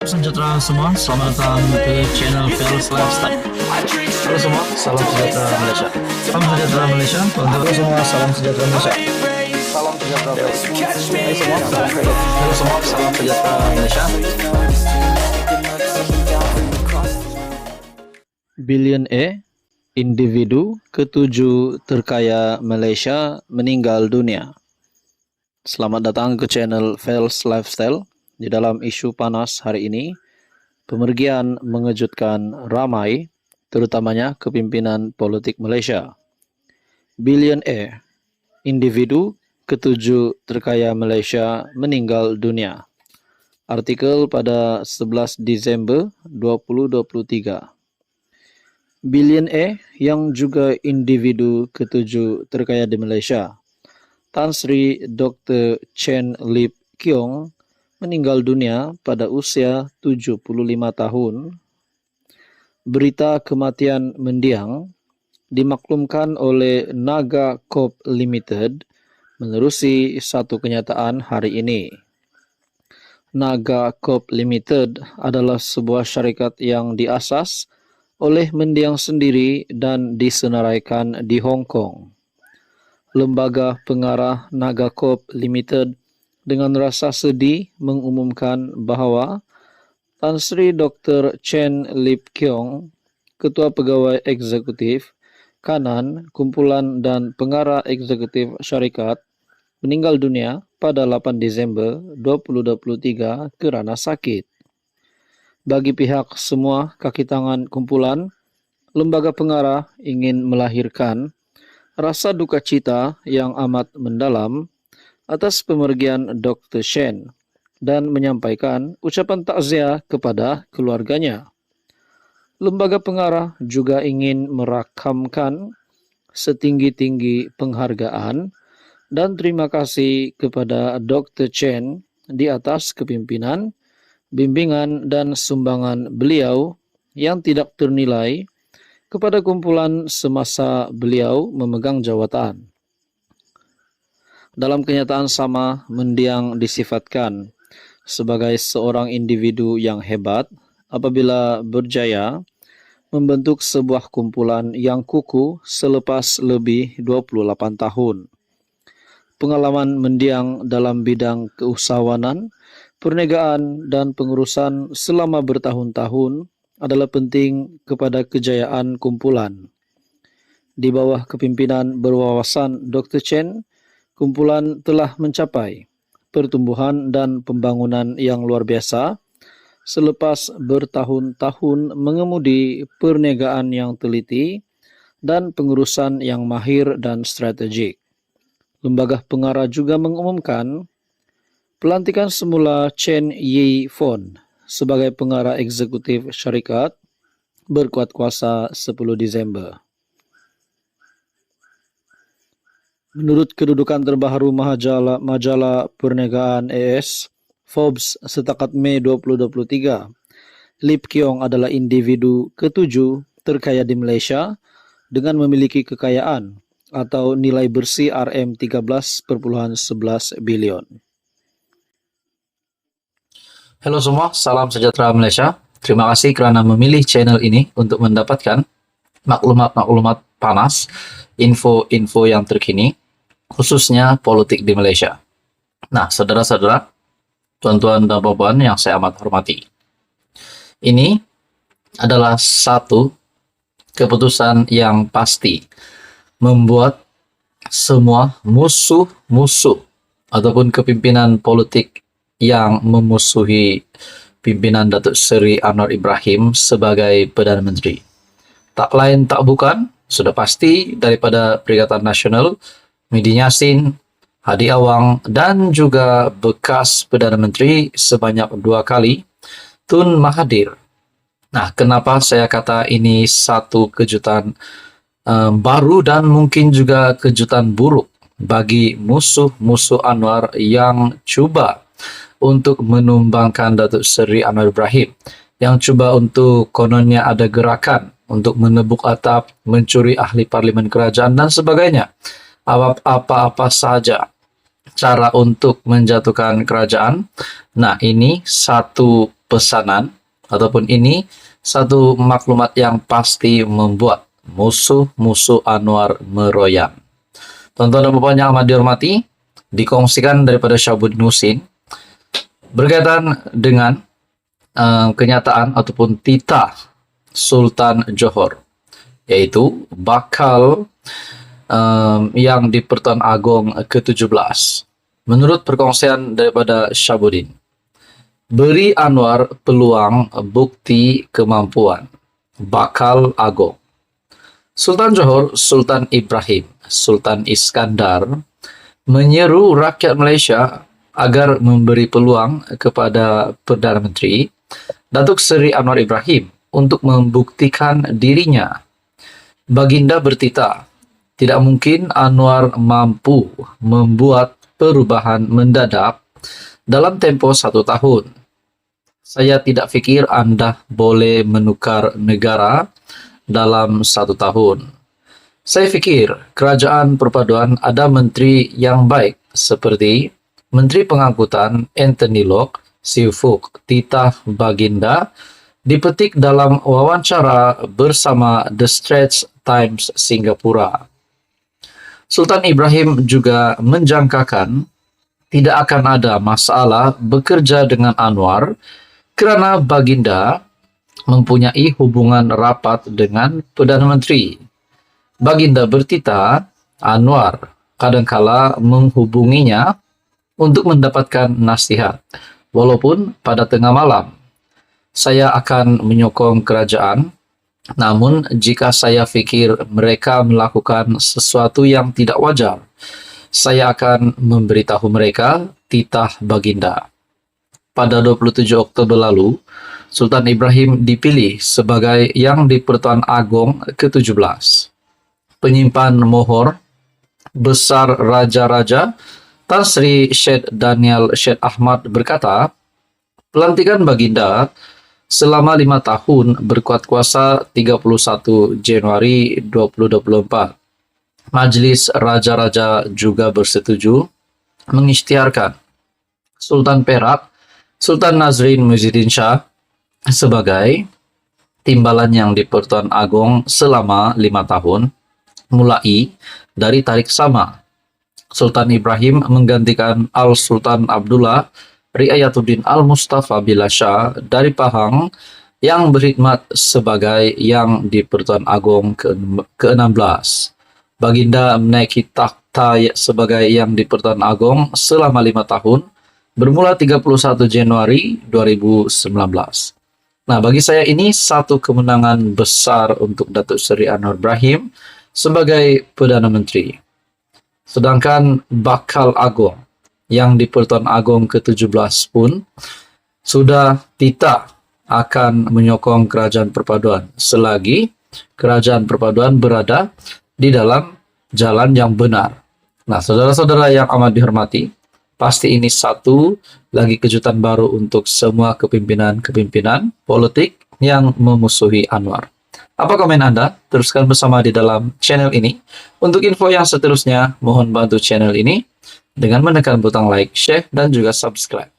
Sejahtera semua, selamat datang ke channel Fels Lifestyle. Halo semua, salam sejahtera Malaysia. Salam sejahtera Malaysia. Halo semua, salam sejahtera Malaysia. Salam sejahtera Malaysia. Halo semua, salam sejahtera Malaysia. Billionaire, individu ketujuh terkaya Malaysia meninggal dunia. Selamat datang ke channel Fels Lifestyle. Di dalam isu panas hari ini, pemergian mengejutkan ramai, terutamanya kepimpinan politik Malaysia. Billionaire, individu ketujuh terkaya Malaysia meninggal dunia. Artikel pada 11 Disember 2023. Billionaire yang juga individu ketujuh terkaya di Malaysia, Tan Sri Dr. Chen Lip Kiong, meninggal dunia pada usia 75 tahun. Berita kematian mendiang dimaklumkan oleh Naga Corp Limited menerusi satu kenyataan hari ini. Naga Corp Limited adalah sebuah syarikat yang diasas oleh mendiang sendiri dan disenaraikan di Hong Kong. Lembaga pengarah Naga Corp Limited dengan rasa sedih mengumumkan bahawa Tan Sri Dr. Chen Lip Kiong, Ketua Pegawai Eksekutif, Kanan, Kumpulan dan Pengarah Eksekutif Syarikat, meninggal dunia pada 8 Disember 2023 kerana sakit. Bagi pihak semua kaki tangan kumpulan, lembaga pengarah ingin melahirkan rasa duka cita yang amat mendalam atas pemergian Dr. Chen dan menyampaikan ucapan takziah kepada keluarganya. Lembaga pengarah juga ingin merakamkan setinggi-tinggi penghargaan dan terima kasih kepada Dr. Chen di atas kepimpinan, bimbingan dan sumbangan beliau yang tidak ternilai kepada kumpulan semasa beliau memegang jawatan. Dalam kenyataan sama, mendiang disifatkan sebagai seorang individu yang hebat apabila berjaya membentuk sebuah kumpulan yang kukuh selepas lebih 28 tahun. Pengalaman mendiang dalam bidang keusahawanan, perniagaan dan pengurusan selama bertahun-tahun adalah penting kepada kejayaan kumpulan. Di bawah kepimpinan berwawasan Dr. Chen, kumpulan telah mencapai pertumbuhan dan pembangunan yang luar biasa selepas bertahun-tahun mengemudi perniagaan yang teliti dan pengurusan yang mahir dan strategik. Lembaga pengarah juga mengumumkan pelantikan semula Chen Yi Fon sebagai pengarah eksekutif syarikat berkuat kuasa 10 Disember. Menurut kedudukan terbaru majalah perniagaan AS, Forbes setakat Mei 2023, Lip Kiong adalah individu ketujuh terkaya di Malaysia dengan memiliki kekayaan atau nilai bersih RM13,11 bilion. Halo semua, salam sejahtera Malaysia. Terima kasih kerana memilih channel ini untuk mendapatkan maklumat-maklumat panas, info-info yang terkini, khususnya politik di Malaysia. Nah, saudara-saudara, tuan-tuan dan puan yang saya amat hormati. Ini adalah satu keputusan yang pasti membuat semua musuh-musuh ataupun kepimpinan politik yang memusuhi pimpinan Datuk Seri Anwar Ibrahim sebagai Perdana Menteri. Tak lain tak bukan, sudah pasti daripada Perikatan Nasional, Midi Yassin, Hadi Awang dan juga bekas Perdana Menteri sebanyak 2 kali, Tun Mahathir. Nah, kenapa saya kata ini satu kejutan baru dan mungkin juga kejutan buruk bagi musuh-musuh Anwar yang cuba untuk menumbangkan Datuk Seri Anwar Ibrahim, yang cuba untuk kononnya ada gerakan untuk menebuk atap, mencuri ahli parlimen kerajaan dan sebagainya. Apa-apa saja cara untuk menjatuhkan kerajaan. Nah, ini satu pesanan ataupun ini satu maklumat yang pasti membuat musuh-musuh Anwar meroyan. Tuan-tuan dan puan yang amat dihormati, dikongsikan daripada Syahabuddin Husin berkaitan dengan kenyataan ataupun titah Sultan Johor, yaitu bakal yang di Pertuan Agong ke-17. Menurut perkongsian daripada Syahabuddin, beri Anwar peluang bukti kemampuan. Bakal Agong. Sultan Johor, Sultan Ibrahim, Sultan Iskandar menyeru rakyat Malaysia agar memberi peluang kepada Perdana Menteri Datuk Seri Anwar Ibrahim untuk membuktikan dirinya. Baginda bertitah, tidak mungkin Anwar mampu membuat perubahan mendadak dalam tempo 1 tahun. Saya tidak fikir Anda boleh menukar negara dalam 1 tahun. Saya fikir kerajaan perpaduan ada menteri yang baik seperti Menteri Pengangkutan Anthony Locke, Sifuk titah Baginda dipetik dalam wawancara bersama The Straits Times Singapura. Sultan Ibrahim juga menjangkakan tidak akan ada masalah bekerja dengan Anwar kerana Baginda mempunyai hubungan rapat dengan Perdana Menteri. Baginda bertitah Anwar kadangkala menghubunginya untuk mendapatkan nasihat, walaupun pada tengah malam. Saya akan menyokong kerajaan, namun jika saya fikir mereka melakukan sesuatu yang tidak wajar, saya akan memberitahu mereka, titah Baginda. Pada 27 Oktober lalu, Sultan Ibrahim dipilih sebagai Yang di Pertuan Agong ke-17. Penyimpan mohor besar Raja-Raja Tan Sri Syed Daniel Syed Ahmad berkata, pelantikan Baginda selama 5 tahun berkuat kuasa 31 Januari 2024. Majlis Raja-Raja juga bersetuju mengisytiharkan Sultan Perak, Sultan Nazrin Muhyiddin Shah sebagai timbalan Yang di Pertuan Agong selama 5 tahun, mulai dari tarikh sama. Sultan Ibrahim menggantikan Al-Sultan Abdullah Riayatuddin Al-Mustafa Billah Shah dari Pahang yang berkhidmat sebagai Yang di Pertuan Agong ke-16. Baginda menaiki takhta sebagai Yang di Pertuan Agong selama 5 tahun, bermula 31 Januari 2019. Nah, bagi saya ini satu kemenangan besar untuk Datuk Seri Anwar Ibrahim sebagai Perdana Menteri. Sedangkan bakal Agong Yang di Pertuan Agong ke-17 pun sudah titah akan menyokong kerajaan perpaduan selagi kerajaan perpaduan berada di dalam jalan yang benar. Nah, saudara-saudara yang amat dihormati, pasti ini satu lagi kejutan baru untuk semua kepimpinan-kepimpinan politik yang memusuhi Anwar. Apa komen Anda? Teruskan bersama di dalam channel ini. Untuk info yang seterusnya, mohon bantu channel ini dengan menekan butang like, share, dan juga subscribe.